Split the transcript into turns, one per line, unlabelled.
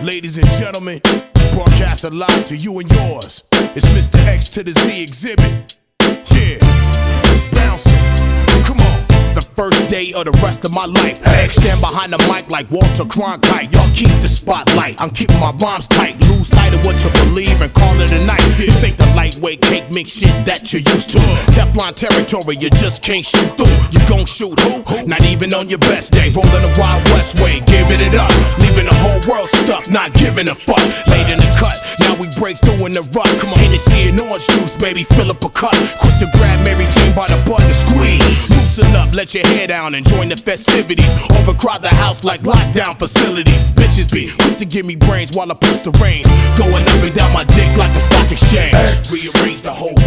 Ladies and gentlemen, broadcast live to you and yours. It's Mr. X to the Z exhibit. Yeah, bouncing. Come on. The first day of the rest of my life. X stand behind the mic like Walter Cronkite. Y'all keep the spotlight. I'm keeping my rhymes tight. Lose sight of what you believe and call it a night. This ain't the lightweight cake mix shit that you're used to. Teflon territory, you just can't shoot through. You gon' shoot who? Not even on your best day. Rolling the Wild West way, giving it up. Leaving the whole world stuck, not giving a fuck. Late in the cut, now we break through in the rut. Come on, Hennessy and orange juice, baby, fill up a cup. Quick to grab Mary Jane by the butt and squeeze. Loosen up, let your hair down and join the festivities. Overcrowd the house like lockdown facilities. Bitches be quick to give me brains while I push the rain. Going up and down my dick like a stock exchange. Rearrange the whole game.